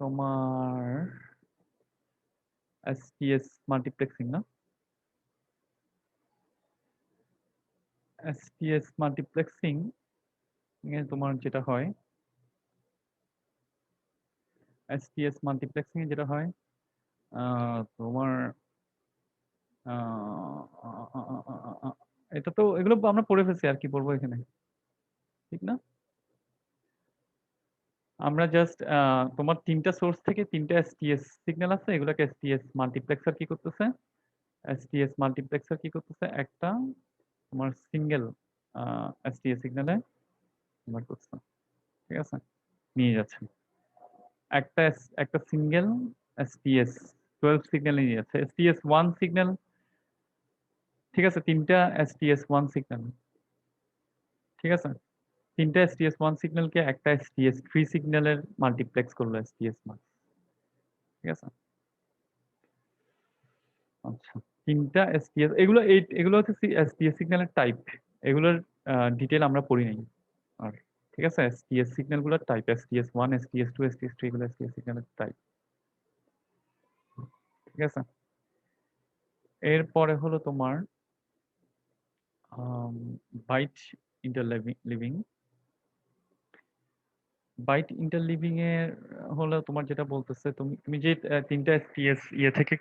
তোমার এসপিএস মাল্টিপ্লেক্সিং না, এসপিএস মাল্টিপ্লেক্সিং এ তোমার যেটা হয়, এসপিএস মাল্টিপ্লেক্সিং এ যেটা হয় তোমার আহ, আ- আ- আ- আ- আ- আ- এটা তো এগুলো আমরা পড়ে ফেলছি, আর কি বলবো এখানে, ঠিক না? আমরা জাস্ট তোমার তিনটা সোর্স থেকে তিনটা এসপিএস সিগন্যাল আছে, এগুলোকে এসপিএস মাল্টিপ্লেক্সার কি করতেছে, এসপিএস মাল্টিপ্লেক্সার কি করতেছে একটা তোমার সিঙ্গেল এসপিএস সিগন্যালে কনভার্ট করছে। ঠিক আছে, নিয়ে যাচ্ছে একটা সিঙ্গেল এসপিএস 12 সিগন্যাল নিয়ে যাচ্ছে, এসপিএস 1 সিগন্যাল। ঠিক আছে, তিনটা এসপিএস 1 সিগন্যাল। ঠিক আছে, তিনটা এসপিএস 1 সিগন্যালকে একটা এসপিএস 3 সিগন্যালের মাল্টিপ্লেক্স করলো এসপিএস মাল্টি। ঠিক আছে। আচ্ছা, তিনটা এসপিএস, এগুলো হচ্ছে এসপিএস সিগন্যালের টাইপ, এগুলোর ডিটেল আমরা পড়ি নাই আর। ঠিক আছে, এসপিএস সিগন্যাল গুলোর টাইপ এসপিএস 1 এসপিএস 2 এসপিএস 3 এগুলো এসপিএস সিগন্যালের টাইপ। ঠিক আছে, এরপরে হলো তোমার বাইট ইন্টারলিভিং। বাইট ইন্টারলিভিং এর হলো তোমার যেটা বলতেছে, তুমি তুমি যে তিনটা এসপিএস ইয়ে থেকে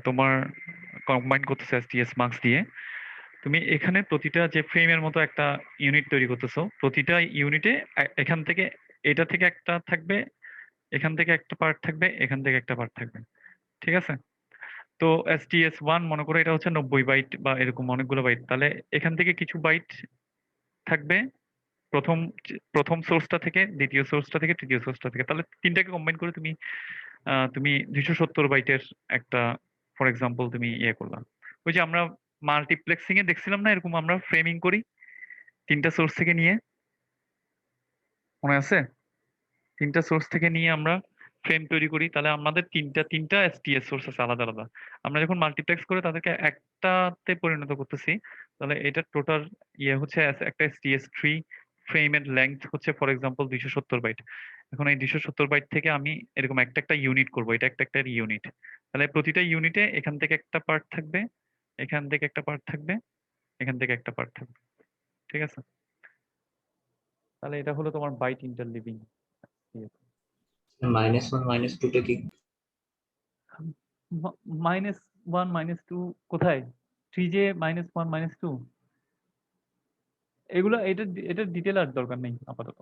তোমার কম্বাইন করতেছে এসটিএস মার্কস দিয়ে, তুমি এখানে প্রতিটা যে ফ্রেমের মতো একটা ইউনিট তৈরি করতেছো, প্রতিটা ইউনিটে এখান থেকে এটা থেকে একটা থাকবে, এখান থেকে একটা পার্ট থাকবে, এখান থেকে একটা পার্ট থাকবে। ঠিক আছে, তো এসটিএস 1 মনে করো এটা হচ্ছে 90 বাইট বা এরকম অনেকগুলো বাইট, তাহলে এখান থেকে কিছু বাইট থাকবে প্রথম প্রথম সোর্সটা থেকে, দ্বিতীয় সোর্সটা থেকে, তৃতীয় সোর্সটা থেকে, তাহলে তিনটাকে কম্বাইন করে তুমি তুমি 270 বাইটের একটা, ফর এক্সাম্পল তুমি ইয়ে করলাম, ওই যে আমরা মাল্টিপ্লেক্সিং এ দেখছিলাম না এরকম আমরা ফ্রেমিং করি তিনটা সোর্স থেকে নিয়ে, মনে আছে? তিনটা সোর্স থেকে নিয়ে আমরা ফ্রেম তৈরি করি, তাহলে আমাদের তিনটা তিনটা এসটিএস সোর্স আছে আলাদা আলাদা, আমরা যখন মাল্টিপ্লেক্স করে তাদেরকে একটাতে পরিণত করতেছি, তাহলে এটা টোটাল ইয়ে হচ্ছে একটা এসটিএস 3 ফ্রেমের লেংথ হচ্ছে ফর এক্সাম্পল 270 বাইট। এখন এই 270 বাইট থেকে আমি এরকম একটা একটা ইউনিট করবো, এটা একটা একটা ইউনিট, তাহলে প্রতিটা ইউনিটে এখান থেকে একটা পার্ট থাকবে, এখান থেকে একটা পার্ট থাকবে, এখান থেকে একটা পার্ট থাকবে। ঠিক আছে, তাহলে এটা হলো তোমার বাইট ইন্টারলিভিং। -1 -2 টা কি? -1 -2 কোথায়? 3J -1 -2 এগুলো, এটা ডিটেল আর দরকার নেই আপাতত।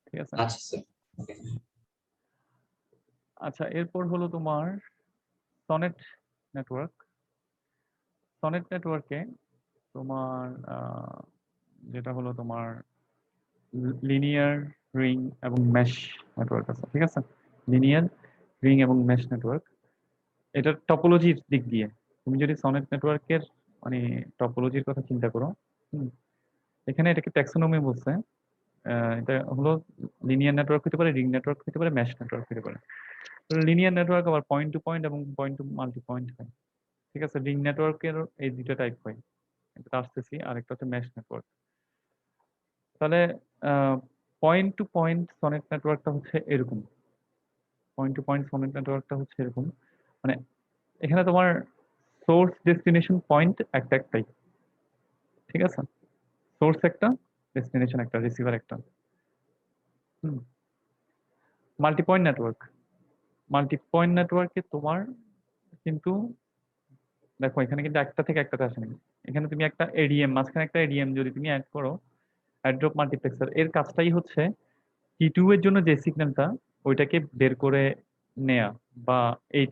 ঠিক আছে। আচ্ছা স্যার। ওকে। আচ্ছা, এরপর হলো তোমার সনেট নেটওয়ার্ক। সনেট নেটওয়ার্কে তোমার যেটা হলো তোমার লিনিয়ার, রিং এবং মেশ নেটওয়ার্ক আছে। ঠিক আছে, লিনিয়ার, রিং এবং মেশ নেটওয়ার্ক, এটার টপোলজির দিক দিয়ে তুমি যদি সনেট নেটওয়ার্কের মানে টপোলজির কথা চিন্তা করো, হুম, এখানে এটাকে ট্যাক্সোনমি বলছে। এটা হলো লিনিয়ার নেটওয়ার্ক হতে পারে, রিং নেটওয়ার্ক হতে পারে, মেশ নেটওয়ার্ক হতে পারে। লিনিয়ার নেটওয়ার্ক আবার পয়েন্ট টু পয়েন্ট এবং পয়েন্ট টু মাল্টি পয়েন্ট হয়। ঠিক আছে, রিং নেটওয়ার্কের এই দুটো টাইপ হয়, এটা আসতেছি, আর একটা হচ্ছে মেশ নেটওয়ার্ক। তাহলে পয়েন্ট টু পয়েন্ট সনেট নেটওয়ার্কটা হচ্ছে এরকম, পয়েন্ট টু পয়েন্ট সনেট নেটওয়ার্কটা হচ্ছে এরকম, মানে এখানে তোমার সোর্স ডেস্টিনেশন পয়েন্ট একটা একটাই। ঠিক আছে, সোর্স একটা, ডেস্টিনেশন একটা, রিসিভার একটা। Hmm, multi point network, multi point নেটওয়ার্কে তোমার কিন্তু দেখো এখানে কিন্তু একটা থেকে একটাতে আসে নাকি, এখানে তুমি একটা এডিএম মাঝখানে একটা এডিএম যদি তুমি অ্যাড করো, অ্যাড্রপ মাল্টিপ্লেক্সার, এর কাজটাই হচ্ছে টি2 এর জন্য যে সিগন্যালটা ওইটাকে বের করে নেয়া, বা এই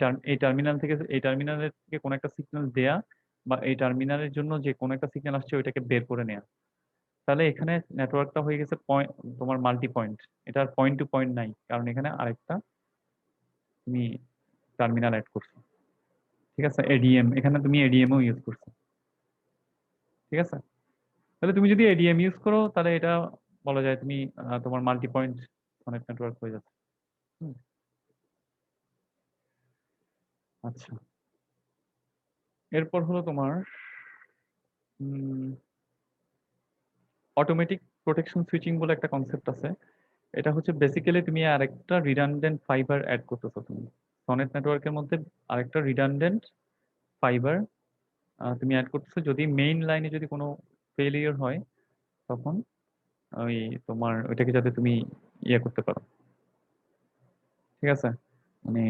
টার্মিনাল থেকে এই টার্মিনালের থেকে কোনো একটা সিগন্যাল দেয়া, বা এই টার্মিনালের জন্য যে কোনো একটা সিগন্যাল আসছে ওইটাকে বের করে নেয়া। তাহলে এখানে নেটওয়ার্কটা হয়ে গেছে পয়েন্ট, তোমার মাল্টি পয়েন্ট। এটা আর পয়েন্ট টু পয়েন্ট নাই, কারণ এখানে আরেকটা তুমি টার্মিনাল অ্যাড করছো। ঠিক আছে, এডিএম, এখানে তুমি এডিএমও ইউজ করছো। ঠিক আছে, তাহলে তুমি যদি এডিএম ইউজ করো তাহলে এটা বলা যায় তুমি তোমার মাল্টি পয়েন্ট কানেক্ট নেটওয়ার্ক হয়ে যাচ্ছে। হুম, আচ্ছা, এরপর হলো তোমার অটোমেটিক প্রোটেকশন সুইচিং বলে একটা কনসেপ্ট আছে। এটা হচ্ছে বেসিক্যালি তুমি আরেকটা রিডান্ডেন্ট ফাইবার অ্যাড করতেছো তুমি সনেট নেটওয়ার্কের মধ্যে, আরেকটা রিডান্ডেন্ট ফাইবার তুমি অ্যাড করতেছো। যদি মেইন লাইনে যদি কোনো ফেলিয়ার হয় তখন ওই তোমার ওইটাকে যাতে তুমি ইয়ে করতে পারো। ঠিক আছে, মানে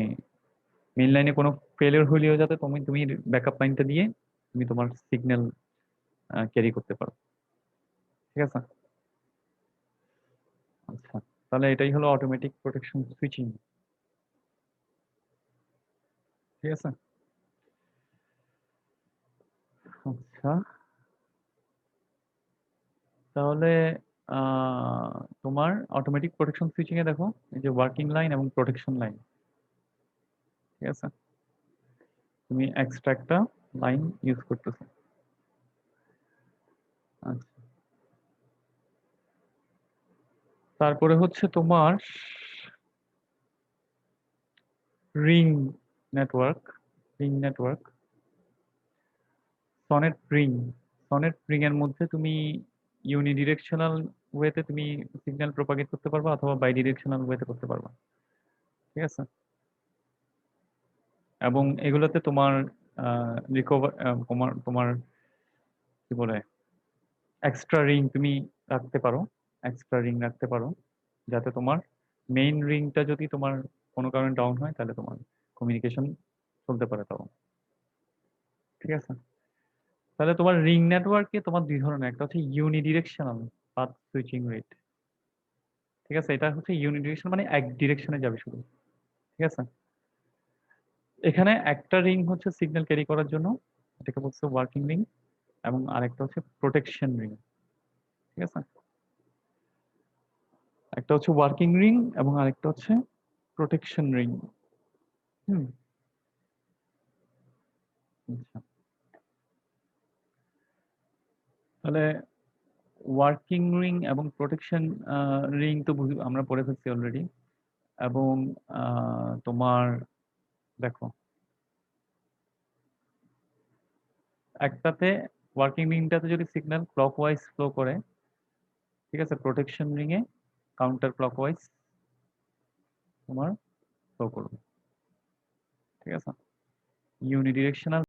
মেইন লাইনে কোনো ফেলিয়ার হলেও যাতে তুমি তুমি ব্যাকআপ লাইনটা দিয়ে তুমি তোমার সিগন্যাল ক্যারি করতে পারো। ঠিক আছে, আচ্ছা, তাহলে এটাই হলো অটোমেটিক প্রোটেকশন সুইচিং। ঠিক আছে, আচ্ছা, তাহলে তোমার অটোমেটিক প্রোটেকশন সুইচিং এ দেখো এই যে ওয়ার্কিং লাইন এবং প্রোটেকশন লাইন। ঠিক আছে, তুমি এক্সট্রা একটা লাইন ইউজ করতেছো। আচ্ছা, তারপরে হচ্ছে তোমার ring network, ring network, sonnet ring. Sonnet ring এর মধ্যে তুমি ইউনিডিরেকশনাল ওয়েতে তুমি সিগন্যাল প্রপাগেট করতে পারবা অথবা বাই ডিরেকশনাল ওয়েতে করতে পারবা। ঠিক আছে, এবং এগুলোতে তোমার রিকভার তোমার তোমার কি বলে এক্সট্রা রিং তুমি রাখতে পারো, এক্সট্রা রিং রাখতে পারো, যাতে তোমার মেইন রিংটা যদি তোমার কোনো কারণে ডাউন হয় তাহলে তোমার কমিউনিকেশন চলতে পারে তাও। ঠিক আছে, তাহলে তোমার রিং নেটওয়ার্কে তোমার দুই ধরনের, একটা হচ্ছে ইউনিডিরেকশনাল পাথ সুইচিং রেট। ঠিক আছে, এটা হচ্ছে ইউনিডিরেকশন মানে এক ডিরেকশনে যাবে শুধু। ঠিক আছে, এখানে একটা রিং হচ্ছে সিগন্যাল ক্যারি করার জন্য, এটাকে বলছে ওয়ার্কিং রিং, এবং আরেকটা হচ্ছে প্রোটেকশন রিং। ঠিক আছে, একটা হচ্ছে ওয়ার্কিং রিং এবং আরেকটা হচ্ছে প্রোটেকশন রিং। হুম, আচ্ছা, তাহলে ওয়ার্কিং রিং এবং প্রোটেকশন রিং তো আমরা পড়ে ফেলছি অলরেডি। এবং তোমার দেখো একটাতে ওয়ার্কিং রিংটাতে যদি সিগন্যাল ক্লকওয়াইজ ফ্লো করে, ঠিক আছে, প্রোটেকশন রিং এ কাউন্টার ক্লকওয়াইজ তোমার ফ্লো করবে। ঠিক আছে, ইউনিডিরেকশনাল